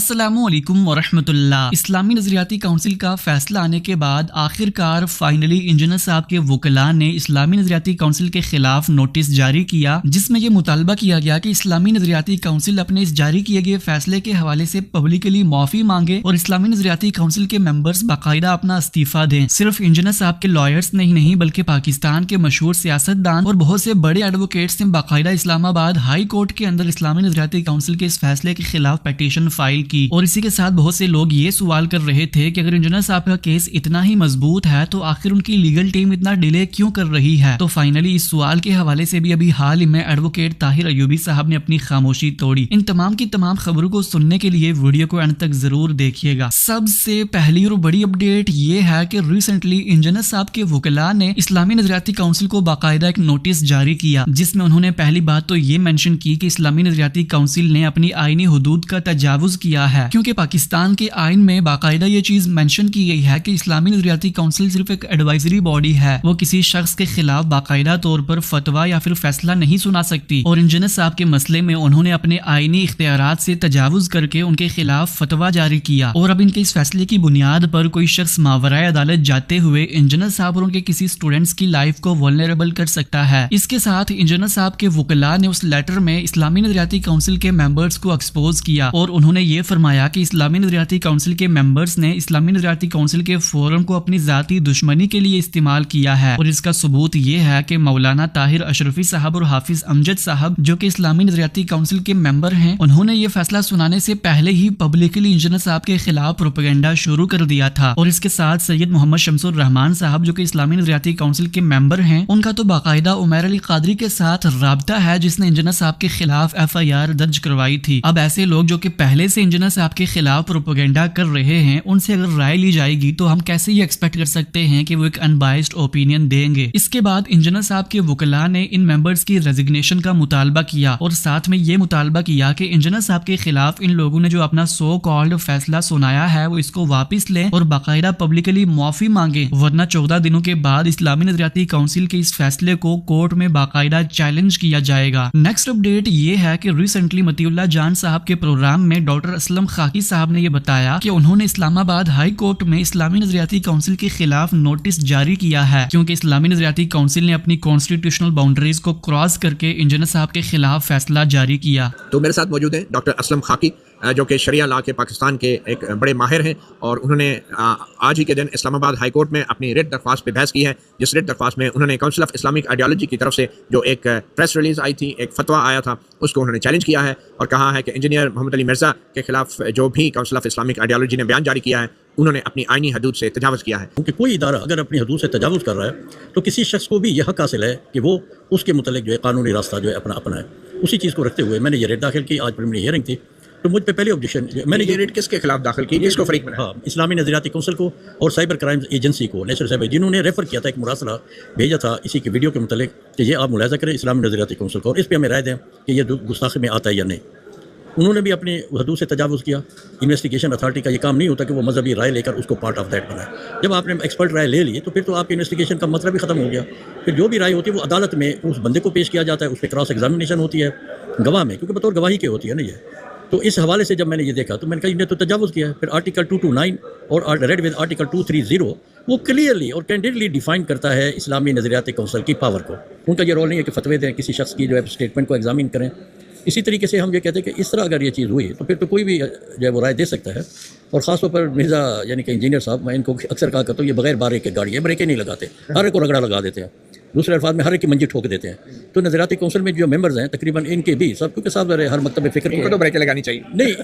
अस्सलामुअलैकुम वरहमतुल्लाह। इस्लामी नजरियाती काउंसिल का फैसला आने के बाद आखिरकार फाइनली इंजीनियर साहब के वकला ने इस्लामी नजरियाती काउंसिल के खिलाफ नोटिस जारी किया, जिसमें यह मुतालबा किया गया कि इस्लामी नजरियाती काउंसिल अपने इस जारी किए गए फैसले के हवाले से पब्लिकली माफी मांगे और इस्लामी नजरियाती काउंसिल के मेंबर्स बाकायदा अपना इस्तीफा दें। सिर्फ इंजीनियर साहब के लॉयर्स नहीं बल्कि पाकिस्तान के मशहूर सियासतदान और बहुत से बड़े एडवोकेट्स ने बाकायदा इस्लामाबाद हाई कोर्ट के अंदर इस्लामी नजरियाती काउंसिल के इस फैसले के खिलाफ पिटीशन फाइल की। और इसी के साथ बहुत से लोग ये सवाल कर रहे थे कि अगर इंजीनियर साहब का केस इतना ही मजबूत है तो आखिर उनकी लीगल टीम इतना डिले क्यों कर रही है। तो फाइनली इस सवाल के हवाले से भी अभी हाल ही में एडवोकेट ताहिर अयूबी साहब ने अपनी खामोशी तोड़ी। इन तमाम की तमाम खबरों को सुनने के लिए वीडियो को अंत तक जरूर देखिएगा। सबसे पहली और बड़ी अपडेट ये है कि रिसेंटली इंजीनियर साहब के वकला ने इस्लामी नजरियाती काउंसिल को बाकायदा एक नोटिस जारी किया, जिसमें उन्होंने पहली बात तो ये मेंशन की कि इस्लामी नजरियाती काउंसिल ने अपनी आईनी हुदूद का तजावुज किया है, क्योंकि पाकिस्तान के आइन में बाकायदा ये चीज मेंशन की गई है कि इस्लामी नजरियाती काउंसिल सिर्फ एक एडवाइजरी बॉडी है, वो किसी शख्स के खिलाफ बाकायदा तौर पर फतवा या फिर फैसला नहीं सुना सकती। और इंजीनियर साहब के मसले में उन्होंने अपने आईनी इख्तियारात से तजावुज करके उनके खिलाफ फतवा जारी किया और अब इनके इस फैसले की बुनियाद पर कोई शख्स मावराए अदालत जाते हुए इंजीनियर साहब और उनके किसी स्टूडेंट्स की लाइफ को वल्नरेबल कर सकता है। इसके साथ इंजीनियर साहब के वकला ने उस लेटर में इस्लामी नजरियाती काउंसिल के मेंबर्स को एक्सपोज किया और उन्होंने ये फरमाया कि इस्लामी नजरियाती काउंसिल के मेंबर्स ने इस्लामी नजरियाती काउंसिल के फोरम को अपनी जाती दुश्मनी के लिए इस्तेमाल किया है। और इसका सबूत ये है कि मौलाना ताहिर अशरफी साहब और हाफिज अमजद साहब, जो कि इस्लामी नजरियाती काउंसिल के मेंबर हैं, उन्होंने ये फैसला सुनाने से पहले ही पब्लिकली इंजीनियर साहब के खिलाफ प्रोपेगेंडा शुरू कर दिया था। और इसके साथ सैयद मोहम्मद शमसुर रहमान साहब, जो कि इस्लामी नजरियाती काउंसिल के मेंबर हैं, उनका तो बाकायदा उमर अली कादरी के साथ राब्ता है, जिसने इंजीनियर साहब के खिलाफ FIR दर्ज करवाई थी। अब ऐसे लोग जो कि पहले से इंजीनियर साहब के खिलाफ प्रोपेगेंडा कर रहे हैं, उनसे अगर राय ली जाएगी तो हम कैसे ये एक्सपेक्ट कर सकते हैं कि वो एक अनबाइस्ड ओपिनियन देंगे। इसके बाद इंजीनियर साहब के वकला ने इन मेंबर्स की रेजिग्नेशन का मुतालबा किया और साथ में ये मुतालबा किया कि इंजीनियर साहब के खिलाफ इन लोगों ने जो अपना सो कॉल्ड फैसला सुनाया है वो इसको वापस लें और बाकायदा पब्लिकली माफी मांगे, वरना 14 दिनों के बाद इस्लामी नजरियाती काउंसिल के इस फैसले को कोर्ट में बाकायदा चैलेंज किया जाएगा। नेक्स्ट अपडेट ये है कि रिसेंटली मतीउल्लाह जान साहब के प्रोग्राम में डॉक्टर असलम खाकी साहब ने यह बताया कि उन्होंने इस्लामाबाद हाई कोर्ट में इस्लामी नजरियाती काउंसिल के खिलाफ नोटिस जारी किया है, क्योंकि इस्लामी नजरियाती काउंसिल ने अपनी कॉन्स्टिट्यूशनल बाउंड्रीज को क्रॉस करके इंजीनियर साहब के खिलाफ फैसला जारी किया। तो मेरे साथ मौजूद है डॉक्टर असलम खाकी, जो कि शरिया लॉ के पाकिस्तान के एक बड़े माहिर हैं, और उन्होंने आज ही के दिन इस्लामाबाद हाई कोर्ट में अपनी रिट दरख्वास्त पे बहस की है, जिस रिट दरख्वास्त में उन्होंने काउंसिल ऑफ इस्लामिक आइडियोलॉजी की तरफ से जो एक प्रेस रिलीज आई थी, एक फतवा आया था, उसको उन्होंने चैलेंज किया है और कहा है कि इंजीनियर मोहम्मद अली मिर्ज़ा के खिलाफ जो भी काउंसिल ऑफ इस्लामिक आइडियोलॉजी ने बयान जारी किया है, उन्होंने अपनी आईनी हदूद से तजावुज़ किया है। क्योंकि कोई इदारा अगर अपनी हदूद से तजावुज़ कर रहा है तो किसी शख्स को भी यह हक हासिल है कि वो उसके मुतल्लिक जो है कानूनी रास्ता जो है अपना है। उसी चीज़ को रखते हुए मैंने ये रेट दाखिल की। आज प्रिलिमिनरी हियरिंग थी तो मुझ पे पहले ऑब्जेक्शन मैंने ये रेट किसके खिलाफ दाखिल की, किसको फरीक बनाया? हाँ, इस्लामी नजरियाती काउंसिल को और साइबर क्राइम्स एजेंसी को, नेशनल साइबर, जिन्होंने रेफर किया था, एक मुरासला भेजा था इसी के वीडियो के मुतल्लिक कि ये आप मुलाहिजा करें इस्लामी नजरियाती काउंसिल को और इस पर हमें राय दें कि ये गुस्ताखी में आता है या नहीं। उन्होंने भी अपनी हदूद से तजावुज़ किया। इन्वेस्टिगेशन अथॉरिटी का ये काम नहीं होता कि वो मजहबी राय लेकर उसको पार्ट ऑफ दैट बनाए। जब आपने एक्सपर्ट राय ले ली तो फिर तो आपकी इन्वेस्टिगेशन का मतलब ही खत्म हो गया। फिर जो भी राय होती है वो अदालत में उस बंदे को पेश किया जाता है, उस पर क्रॉस एग्जामिनेशन होती है गवाह में, क्योंकि बतौर गवाही के होती है ना ये। तो इस हवाले से जब मैंने ये देखा तो मैंने कहा इन्हें तो तजावुज़ किया है। फिर आर्टिकल 229 और रेड विद आर्टिकल 230 वो क्लियरली और कैंडिडली डिफाइन करता है इस्लामी नजरियाती काउंसिल की पावर को। उनका ये रोल नहीं है कि फतवे दें, किसी शख्स की जो है स्टेटमेंट को एग्जामिन करें। इसी तरीके से हम ये कहते हैं कि इस तरह अगर ये चीज़ हुई तो फिर तो कोई भी जो है वो राय दे सकता है। और ख़ासतौर पर मिर्ज़ा यानी कि इंजीनियर साहब, मैं इनको अक्सर कहा करता हूँ, ये बगैर बारे के गाड़ी है, ब्रेकें नहीं लगाते, हर एक को रगड़ा लगा देते हैं, दूसरे अल्फाज में हर एक की मंजी ठोक देते हैं। तो नजरियाती काउंसिल में जो मेंबर्स हैं तकरीबन इनके भी सब, क्योंकि साहब हर मकतब फ़िक्र को तो ब्रेकें लगानी चाहिए नहीं,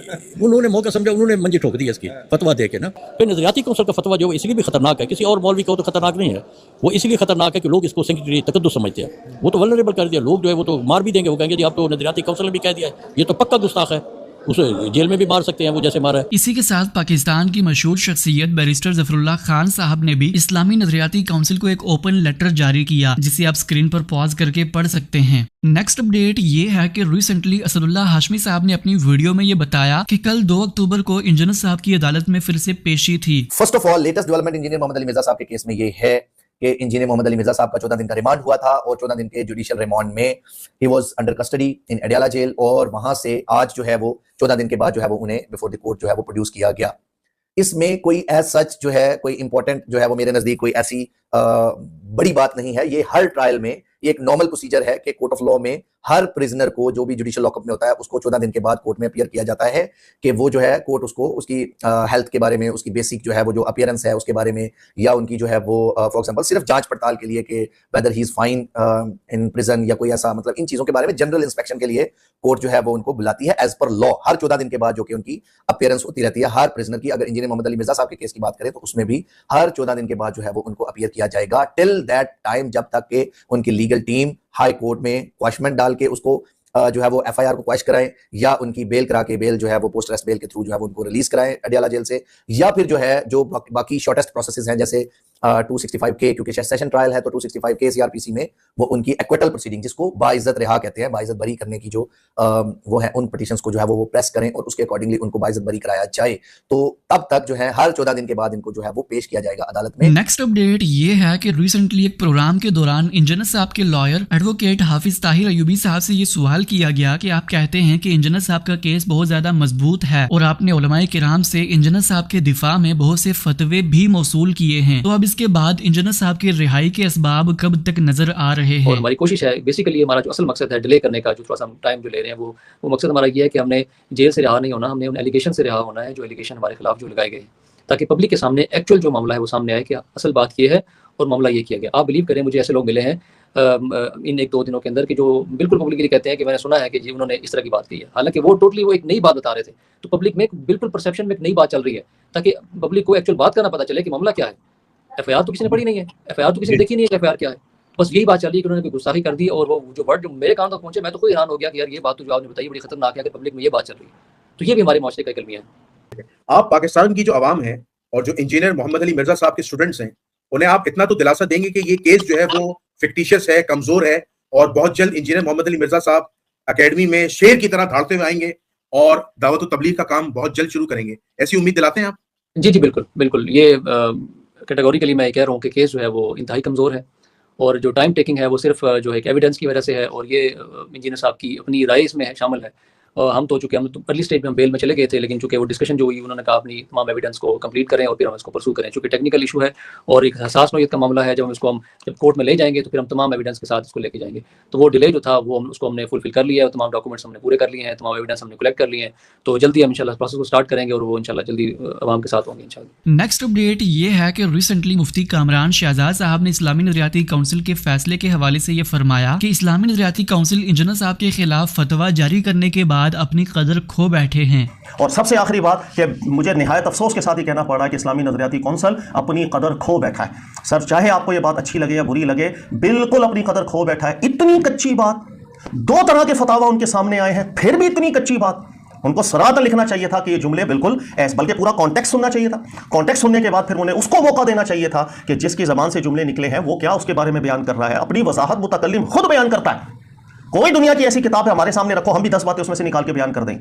उन्होंने मौका समझा, उन्होंने मंजी ठोक दी इसकी फतवा दे के ना। तो नजरियाती काउंसिल का फतवा जो इसलिए भी खतरनाक है, किसी और मौलवी का तो खतरनाक नहीं है, वो इसलिए खतरनाक है कि लोग इसको सेक्रेटरी तकद्दुस समझते हैं। वो तो वल्नरेबल कर दिया, लोग जो है वो तो मार भी देंगे, वो कहेंगे जी आप तो नजरियाती काउंसिल ने भी कह दिया है, ये तो पक्का गुस्ताख है, उसे जेल में भी मार सकते हैं वो जैसे मारा है। इसी के साथ पाकिस्तान की मशहूर शख्सियत बैरिस्टर जफरुल्लाह खान साहब ने भी इस्लामी नजरियाती काउंसिल को एक ओपन लेटर जारी किया, जिसे आप स्क्रीन पर पॉज करके पढ़ सकते हैं। नेक्स्ट अपडेट ये है कि रिसेंटली असदुल्लाह हाशमी साहब ने अपनी वीडियो में ये बताया कि कल 2 अक्टूबर को इंजीनियर साहब की अदालत में फिर से पेशी थी। First of all latest development engineer Mohammad Ali Mirza साहब के केस में ये है कि इंजीनियर मोहम्मद अली मिर्जा साहब का 14 दिन का रिमांड हुआ था और 14 दिन के जुडिशियल रिमांड में ही was under custody in Adiala jail, और वहां से आज जो है वो 14 दिन के बाद जो है वो उन्हें बिफोर द कोर्ट जो है वो प्रोड्यूस किया गया। इसमें कोई एज सच जो है कोई इंपॉर्टेंट जो है वो मेरे नजदीक कोई ऐसी बड़ी बात नहीं है। ये हर ट्रायल में ये एक नॉर्मल प्रोसीजर है कि कोर्ट ऑफ लॉ में हर प्रिजनर को जो भी जुडिशियल लॉकअप में होता है उसको 14 दिन के बाद कोर्ट में अपीयर किया जाता है कि वो जो है कोर्ट उसको उसकी हेल्थ के बारे में, उसकी बेसिक जो है वो जो अपीयरेंस है उसके बारे में, या उनकी जो है वो फॉर एग्जांपल सिर्फ जांच पड़ताल के लिए कि weather he is fine in prison या कोई ऐसा, मतलब इन चीजों के बारे में जनरल इंस्पेक्शन के लिए कोर्ट जो है वो उनको बुलाती है एज पर लॉ हर 14 दिन के बाद, जो कि उनकी अपीयरेंस होती रहती है हर प्रिजनर की। अगर इंजीनियर मोहम्मद अली मिर्जा साहब के केस की बात करें तो उसमें भी हर 14 दिन के बाद जो है वो उनको अपीयर किया जाएगा टिल दैट टाइम, जब तक के उनकी लीगल टीम हाई कोर्ट में क्वेश्चन डाल के उसको जो है वो एफआईआर को क्वैश कराएं, या उनकी बेल करा के बेल जो है वो पोस्ट अरेस्ट बेल के थ्रू जो है वो उनको रिलीज कराएं अडियाला जेल से, या फिर जो है जो बाकी शॉर्टेस्ट प्रोसेसेस हैं जैसे 265K, क्योंकि सेशन ट्रायल है तो 265K सीआरपीसी में वो उनकी एक्विटल प्रोसीडिंग, जिसको बाइज्जत रिहा कहते हैं, बाइज्जत बरी करने की जो वो है, उन पिटीशंस को जो है वो प्रेस करें और उसके अकॉर्डिंगली उनको बाइज्जत बरी कराया जाए। तो तब तक जो है हर 14 दिन के बाद इनको जो है वो पेश किया जाएगा अदालत में। नेक्स्ट अपडेट ये है कि रिसेंटली एक प्रोग्राम के दौरान इंजीनियर साहब के लॉयर एडवोकेट हाफिज ताहिर अयूबी साहब से ये सवाल किया गया कि आप कहते हैं कि इंजीनियर साहब का केस बहुत ज्यादा मजबूत है और आपने उलमाए किराम से इंजीनियर साहब के दिफा में बहुत से फतवे भी मौसूल किए हैं, तो अब इसके बाद इंजीनियर साहब की रिहाई के असबाब कब तक नजर आ रहे हैं? और हमारी कोशिश है, बेसिकली हमारा जो असल मकसद है डिले करने का, जो थोड़ा सा टाइम जो ले रहे हैं वो मकसद हमारा ये है कि हमने जेल से रिहा नहीं होना, हमने उन एलिगेशन से रिहा होना है जो एलिगेशन हमारे खिलाफ जो लगाए गए, ताकि पब्लिक के सामने एक्चुअल जो मामला है वो सामने आए कि असल बात ये है और मामला ये किया गया। आप बिलीव करें, मुझे ऐसे लोग मिले हैं इन 1-2 दिनों के अंदर कि जो बिल्कुल पब्लिकली कहते हैं कि मैंने सुना है कि जी उन्होंने इस तरह की बात की है, हालांकि वो टोटली वो एक नई बात बता रहे थे। तो पब्लिक में बिल्कुल परसेप्शन में एक नई बात चल रही है, ताकि पब्लिक को एक्चुअल बात करना पता चले कि मामला क्या है। एफआईआर तो किसी ने पढ़ी नहीं है, एफआईआर तो किसी ने देखी नहीं है कि एफआईआर क्या है, बस यही बात चल रही है कि उन्होंने कोई गुस्ताखी कर दी। और वो जो वर्ड जो मेरे कान तक पहुंचे, मैं तो खुद हैरान हो गया कि यार ये बात तो जो आपने बताई बड़ी खतरनाक है कि पब्लिक में ये बात चल रही है। तो ये भी हमारे माशरे का एक अलमिया है। आप पाकिस्तान की जो आवाम है और जो इंजीनियर मोहम्मद अली मिर्जा साहब के स्टूडेंट्स हैं, उन्हें आप इतना तो दिलासा देंगे कि ये केस जो है वो फिक्टिशियस है, कमजोर है, और बहुत जल्द इंजीनियर मोहम्मद अली मिर्जा साहब एकेडमी में शेर की तरह दौड़ते हुए आएंगे और दावत व तबलीग का काम बहुत जल्द शुरू करेंगे। ऐसी उम्मीद दिलाते हैं आप? जी जी बिल्कुल बिल्कुल। ये कैटेगोरिकली मैं कह रहा हूँ कि केस जो है वो इंतहाई कमज़ोर है, और जो टाइम टेकिंग है वो सिर्फ जो है एविडेंस की वजह से है, और ये इंजीनियर साहब की अपनी राय इसमें है, शामिल है। हम तो चूँकि हम तो अर्ली स्टेज में हम बेल में चले गए थे, लेकिन चूँकि वो डिस्कशन जो हुई उन्होंने कहा अपनी तमाम एविडेंस को कंप्लीट करें और फिर हम इसको परसू करें, चूँकि टेक्निकल इशू है और एक हसास नौयत का मामला है। जब कोर्ट में ले जाएंगे तो फिर हम तमाम एविडेंस के साथ इसको लेके जाएंगे। तो वो डिले जो था वो उसको हमने फुलफिल कर लिया है, तमाम डॉक्यूमेंट्स हमने पूरे कर लिए हैं, तमाम एविडेंस हमने कलेक्ट कर लिए हैं। तो जल्दी हम इंशाल्लाह प्रोसेस को स्टार्ट करेंगे और वो इंशाल्लाह जल्दी आवाम के साथ होंगे इंशाल्लाह। नेक्स्ट अपडेट ये है कि रिसेंटली मुफ्ती कामरान शहजाद साहब ने इस्लामी नजरियाती काउंसिल के फैसले के हवाले से ये फरमाया कि इस्लामी नजरियाती काउंसिल इंजीनियर साहब के खिलाफ फतवा जारी करने के बाद अपनी कदर खो बैठे हैं। और सबसे आखिरी बात कि मुझे निहायत अफसोस के साथ ही कहना पड़ रहा है कि इस्लामी नजरियाती कौंसल अपनी कदर खो बैठा है। सर, चाहे आपको ये बात अच्छी लगे या बुरी लगे, बिल्कुल अपनी कदर खो बैठा है। इतनी कच्ची बात, 2 तरह के फतावा उनके सामने आए हैं, फिर भी इतनी कच्ची बात। उनको सराहता लिखना चाहिए था कि ये जुमले बिल्कुल ऐसे, बल्कि पूरा कॉन्टेक्स्ट सुनना चाहिए था। कॉन्टेक्स्ट सुनने के बाद फिर उन्हें उसको मौका देना चाहिए था कि जिसकी ज़बान से जुमले निकले हैं वो क्या उसके बारे में बयान कर रहा है। अपनी वजाहत मुतकल्लिम खुद बयान करता है। कोई दुनिया की ऐसी किताब है हमारे सामने रखो, हम भी 10 बातें उसमें से निकाल के बयान कर दें।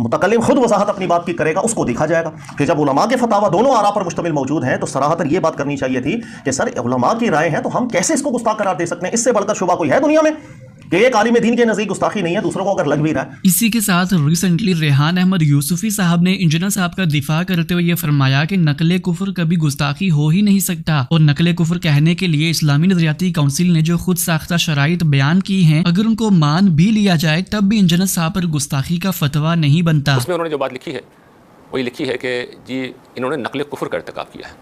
मुतकल्लिम खुद वजाहत अपनी बात की करेगा, उसको देखा जाएगा। फिर जब उलमा के फतावा दोनों आरा पर मुश्तमिल मौजूद हैं तो सराहतन ये बात करनी चाहिए थी कि सर उलमा की राय है तो हम कैसे इसको गुस्ताख करार दे सकते हैं। इससे बढ़कर शुबा कोई है दुनिया में कि एक आलिम दीन के नज़दीक गुस्ताखी नहीं है, दूसरों को अगर लग भी रहा है। इसी के साथ रिसेंटली रेहान अहमद यूसुफी साहब ने इंजीनियर साहब का दिफा करते हुए ये फरमाया कि नकले कुफर कभी गुस्ताखी हो ही नहीं सकता, और नकले कुफर कहने के लिए इस्लामी नजरियाती काउंसिल ने जो खुद साख्ता शराइत बयान की हैं, अगर उनको मान भी लिया जाए तब भी इंजीनियर साहब पर गुस्ताखी का फतवा नहीं बनता। उसमें उन्होंने जो बात लिखी है वही लिखी है कि जी इन्होंने नकले कुफर का इर्तिकाब किया है।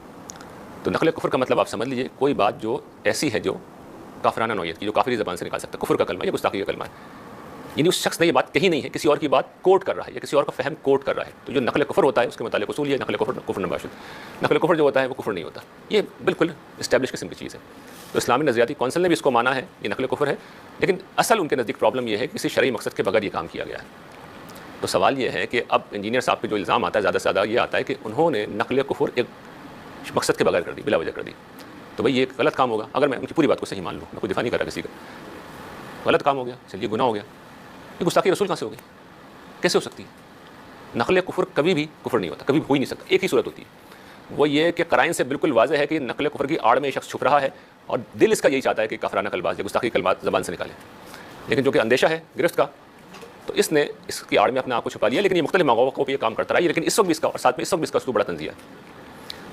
तो नकले कुफर का मतलब आप समझ लीजिए कोई बात जो ऐसी है जो काफराना नौयत की, जो काफिरी ज़बान से निकाल सकता है, कुफर का कलमा या गुस्ताखी का कलमा है। यानी उस शख्स ने ये बात कही नहीं है, किसी और की बात कोट कर रहा है या किसी और का फहम कोट कर रहा है। तो जो नकल कुफर होता है उसके मुतालिक उसूल ये नकल कुफर नबाशुद, नकल कुफर जो होता है वो कुफर नहीं होता। ये बिल्कुल इस्टेब्लिश किस्म की चीज़ है। तो इस्लामी नजरियाती कौंसिल ने भी इसको माना है, ये नकल कुफर है। लेकिन असल उनके नज़दीक प्रॉब्लम ये है कि किसी शरई मकसद के बगैर ये काम किया गया है। तो सवाल ये है कि अब इंजीनियर साहब पे जो इल्ज़ाम आता है ज़्यादा से ज़्यादा ये आता है कि उन्होंने नकल कुफर एक मकसद के बगैर कर दी, बिला वजह कर दी। तो भाई ये एक गलत काम होगा। अगर मैं उनकी पूरी बात को सही मान लूँ, मैं कोई दिफा नहीं कर रहा किसी का, गलत काम हो गया, चलिए गुनाह हो गया। ये गुस्ताखी रसूल कहाँ से हो गई, कैसे हो सकती है? नकल कुफर कभी भी कुफर नहीं होता, कभी हो ही नहीं सकता। एक ही सूरत होती है, वो ये कि कराइन से बिल्कुल वाज़ेह है कि नकल कुफर की आड़ में ये शख्स छुप रहा है और दिल इसका यही चाहता है कि काफराना कलमात या गुस्ताखी कलमात ज़बान से निकाले, लेकिन जो कि अंदेशा है गिरफ्त का, तो इसने इसकी आड़ में अपने आप को छुपा लिया। लेकिन ये मुख्तलिफ मौक़ों पर ये काम करता रहा है, लेकिन इस वक्त भी इसका और साथ में इस वक्त भी इसका उसको बड़ा तंज़िया है।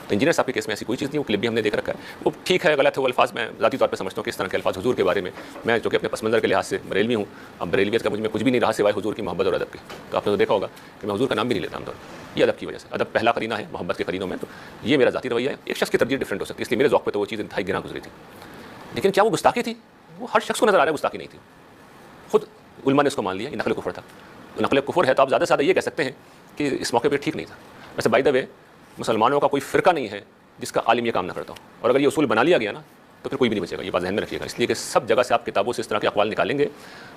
तो इंजीनियर साहब के केस में ऐसी कोई चीज़ नहीं, वो क्लिप भी हमने देख रखा है। वो ठीक है, गलत है, वो अल्फाज मैं ज़ाती तौर पे समझता हूँ कि इस तरह के अल्फाज हुजूर के बारे में, मैं जो कि अपने पसमंज़र के लिहाज से बरेलवी हूँ, अब बरेलवियत का मुझ में कुछ भी नहीं रहा सिवाय हुजूर की मोहब्बत और अदब की। तो आपने तो देखा होगा कि मैं हुजूर का नाम भी नहीं लेता आमतौर पर, ये अदब की वजह से। अदब पहला करीना है मोहब्बत के करीनों में, तो ये मेरा ज़ाती रवैया है। एक शख्स की तरजीह डिफरेंट हो सकती है, इसलिए मेरे ज़ौक़ पे तो वो चीज़ इंतहाई गिरा गुजरी थी। लेकिन क्या वो गुस्ताखी थी? वो हर शख्स को नज़र आ रहा है गुस्ताखी नहीं थी, खुद उलमा ने इसको मान लिया, ये नकल कुफर था। तो नकल कुफर है तो आप ज़्यादा से ज़्यादा ये कह सकते हैं कि इस मौके पर ठीक नहीं था। वैसे बाय द वे मुसलमानों का कोई फ़िरका नहीं है जिसका आलिम ये काम ना करता हो, और अगर ये उसूल बना लिया गया ना तो फिर कोई भी नहीं बचेगा, ये बात ज़हन में रखिएगा। इसलिए कि सब जगह से आप किताबों से इस तरह के अक़वाल निकालेंगे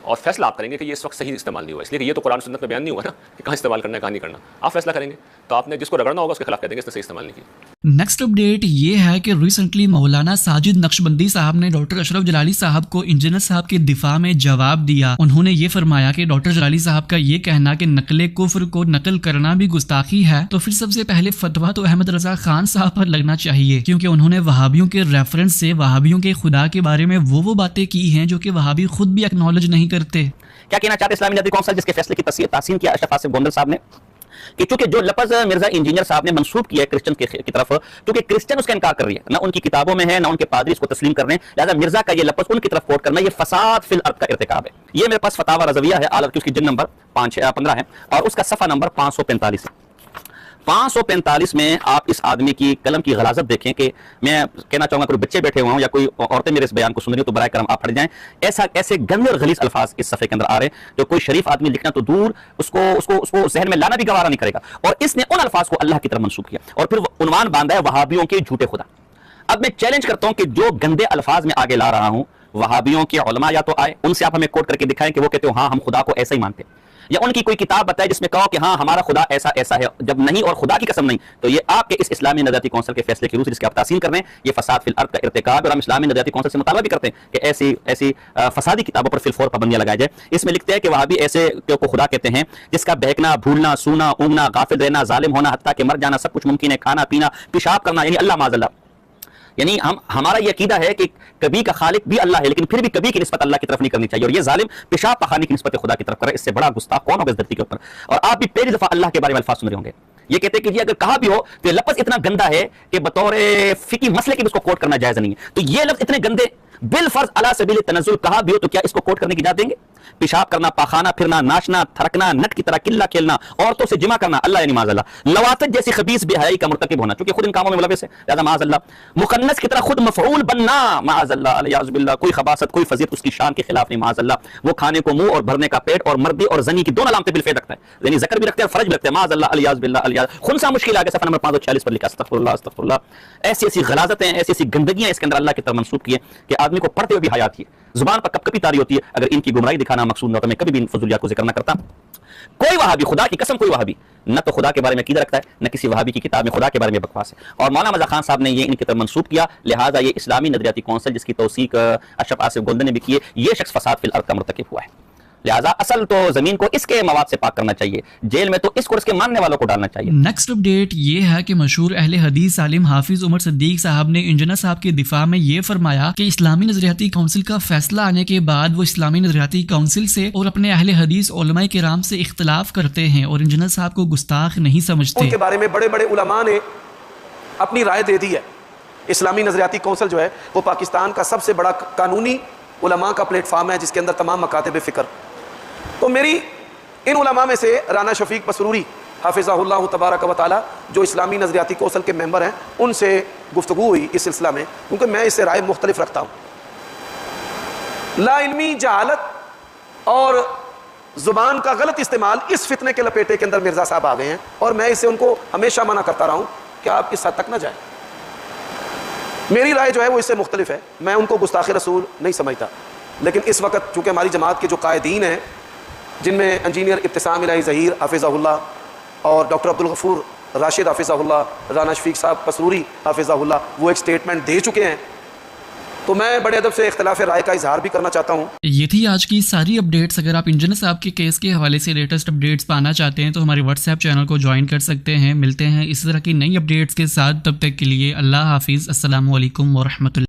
और फैसला आप करेंगे कि ये इस वक्त सही इस्तेमाल नहीं हुआ। इसलिए कि ये तो कुरान सुन्नत में बयान नहीं हुआ ना कि कहाँ इस्तेमाल करना है कहाँ नहीं करना, आप फैसला करेंगे। तो आपने जिसको रगड़ना होगा उसके खिलाफ कह देंगे इसने सही इस्तेमाल नहीं किया। नेक्स्ट अपडेट ये है कि रिसेंटली मौलाना साजिद नक्शबंदी साहब ने डॉक्टर अशरफ जलाली साहब को इंजीनियर साहब के दिफा में जवाब दिया। उन्होंने ये फरमाया कि डॉक्टर जलाली साहब का ये कहना कि नकले कुफ्र को नकल करना भी गुस्ताखी है, तो फिर सबसे पहले फतवा तो अहमद रजा खान साहब पर लगना चाहिए, क्योंकि उन्होंने वहाबियों के रेफरेंस से वहाबियों के खुदा के बारे में वो बातें की हैं जो कि वहाबी खुद भी एक्नॉलेज नहीं करते। क्या कहना चाहते इस्लामी नदवी कौंसिल जिसके फैसले की तासीन किया अशरफ आसिफ गोंदल साहब ने कि चूंकि जो लफ्ज़ मिर्जा इंजीनियर साहब ने मंसूब किया है क्रिश्चियन की तरफ, क्योंकि क्रिश्चियन उसका इनकार कर रही है, ना उनकी किताबों में है ना उनके पादरी इसको तस्लीम कर रहे हैं, लिहाजा मिर्जा का ये लफ्ज़ उनकी तरफ कोट करना ये फसाद फिल अर्द का इर्तिकाब है। ये मेरे पास फतावा रज़विया है, आल उसकी जिल्द नंबर 15 है और उसका सफ़ा नंबर 545 है। 545 में आप इस आदमी की कलम की गलाजत देखें कि मैं कहना चाहूंगा कोई बच्चे बैठे हुए हों या कोई औरतें मेरे इस बयान को सुन रही हो तो बराए करम आप हट जाएं। ऐसे गंदे और गलीज अल्फाज इस सफ़े के अंदर आ रहे हैं जो कोई शरीफ आदमी लिखना तो दूर, उसको जहन में लाना भी गवारा नहीं करेगा। और इसने उन अल्फाज को अल्लाह की तरफ मंसूब किया और फिर उन्वान बांधा है वहाबियों के झूठे खुदा। अब मैं चैलेंज करता हूं कि जो गंदे अल्फाज में आगे ला रहा हूं, वहाबियों के उलमा या तो आए, उनसे आप हमें कोट करके दिखाएं कि वो कहते हो हाँ हम खुदा को ऐसा ही मानते हैं, या उनकी कोई किताब बताए जिसमें कहो कि हाँ हमारा खुदा ऐसा ऐसा है। जब नहीं और खुदा की कसम नहीं, तो ये आपके इस इस्लामी नज़रियाती कौंसिल के फैसले की रूह से जिसके आप तासीन कर रहे हैं, ये फसाद फिल अर्द का इर्तिकाब। और हम इस्लामी नज़रियाती कौंसिल से मुतालबा भी करते हैं कि ऐसी फसादी किताबों पर फिलफौर पाबंदियां लगाई जाए। इसमें लिखते हैं कि वहां भी ऐसे को खुदा कहते हैं जिसका बहकना, भूलना, सूना, ऊँगना, गाफिल रहना, जालिम होना, हत्ता के मर जाना सब कुछ मुमकिन है, खाना पीना, पेशाब करना, यानी अल्लाह माज़अल्लाह। यानी हमारा ये अकीदा है कि कभी का खालिक भी अल्लाह है, लेकिन फिर भी कभी की निस्बत अल्लाह की तरफ नहीं करनी चाहिए। और ये जालिम पेशाब पखाने की निस्बत खुदा की तरफ करे, इससे बड़ा गुस्ताख कौन होगा इस धरती के ऊपर। और आप भी पहली दफा अल्लाह के बारे में अल्फाज सुन रहे होंगे, ये कहते हैं कि जी अगर कहा भी हो तो लफ्ज़ इतना गंदा है कि बतौर फिकी मसले के भी इसको कोट करना जायज नहीं है। तो ये लफ्ज़ इतने गंदे बिल फर्ज अला सबील तनज़्ज़ुल कहा भी हो तो क्या इसको कोट करने की इजाजत देंगे? पेशाब करना, पाखाना फिरना, नाचना, थरकना, नट की तरह किल्ला खेलना, औरतों से जिमा करना, अल्लाह यानी माज़अल्लाह, लवातत जैसी खबीस बेहयाई का मुर्तकिब होना, क्योंकि खुद इन कामों में मुलव्वस है, लिहाजा माज़अल्लाह, मुखन्नस की तरह खुद मफ़ऊल बनना, माज़अल्लाह, अलियाज़ु बिल्लाह, कोई खबासत कोई फजीलत उसकी शान के खिलाफ नहीं, माज़अल्लाह, वो खाने को मुंह और भरने का पेट और मर्दी और जनी की दोनों अलामतें बिलफेल रखता है, यानी ज़कर भी रखते हैं और फर्ज भी रखते हैं, माज़अल्लाह, अलियाज़ु बिल्लाह, अलियाज़ु खुनसा मुश्किल आगे सफ़ा नंबर 546 पर लिखा, अस्तग़फिरुल्लाह अस्तग़फिरुल्लाह। ऐसी गलाज़तें, ऐसी गंदगियां इसके अंदर अल्लाह की तरफ मंसूब की है कि आदमी को पढ़ते हुए भी हया आती है, जुबान पर कभी तारी होती है। अगर इनकी गुमराही दिखाना मकसूद न हो तो मैं कभी भी इन फजूलियात को जिक्र न करता। कोई वहाबी, खुदा की कसम कोई वहाबी न तो खुदा के बारे में कीदा रखता है, न किसी वहाबी की किताब में खुदा के बारे में बकवास है। और मौलाना मज़ा खान साहब ने ये इनकी तरफ मंसूब किया, लिहाजा ये इस्लामी नज़रियाती कौंसिल जिसकी तौसीक अशरफ आसिफ गोंदल ने भी की है, ये शख्स फसाद फिल अर्द का मुर्तकिब हुआ है। लिहाजा असल तो जमीन को इसके मवाद से पाक करना चाहिए, जेल में तो इसको इसके मानने वालों को डालना चाहिए। नेक्स्ट अपडेट ये है कि मशहूर अहले हदीस आलिम हाफिज उमर सिद्दीक साहब ने इंजीनियर साहब के दिफा में ये फरमाया कि इस्लामी नजरियाती काउंसिल का फैसला आने के बाद वो इस्लामी नजरियाती काउंसिल से और अपने अहले हदीस उलमाए किराम से इख्तिलाफ करते हैं और इंजीनियर साहब को गुस्ताख नहीं समझते। उनके बारे में बड़े बड़े उलमा ने अपनी राय दे दी है। इस्लामी नजरियाती काउंसिल जो है वो पाकिस्तान का सबसे बड़ा कानूनी उलमा का प्लेटफार्म है जिसके अंदर तमाम मकातब फ़िक्र। तो मेरी इन उलमा में से राना शफीक पसरूरी हाफिज़हुल्लाह तबारक व तआला जो इस्लामी नजरियाती कौंसिल के मेंबर हैं, उनसे गुफ्तगू हुई इस सिलसिला में, क्योंकि मैं इससे राय मुख्तलिफ रखता हूँ। लाइल्मी जहालत और ज़ुबान का गलत इस्तेमाल इस फितने के लपेटे के अंदर मिर्ज़ा साहब आ गए हैं, और मैं इससे उनको हमेशा मना करता रहा हूँ कि आप इस हद तक ना जाए। मेरी राय जो है वो इससे मुख्तलिफ है, मैं उनको गुस्ताख़ रसूल नहीं समझता। लेकिन इस वक्त चूँकि हमारी जमात के जो कायदीन हैं, जिनमें इंजीनियर इब्तिसाम इलाही ज़हीर हाफिज़हुल्लाह और डॉक्टर अब्दुल गफूर राशिद हाफिज़हुल्लाह, राना शफीक साहब पसरूरी हाफिज़हुल्लाह, वो एक स्टेटमेंट दे चुके हैं तो मैं बड़े अदब से इख्तिलाफ राय का इजहार भी करना चाहता हूँ। ये थी आज की सारी अपडेट्स। अगर आप इंजीनियर साहब के केस के हवाले से लेटेस्ट अपडेट्स पाना चाहते हैं तो हमारे व्हाट्सएप चैनल को ज्वाइन कर सकते हैं। मिलते हैं इस तरह की नई अपडेट्स के साथ, तब तक के लिए अल्लाह हाफिज़। अस्सलामु अलैकुम व रहमतुल्लाह।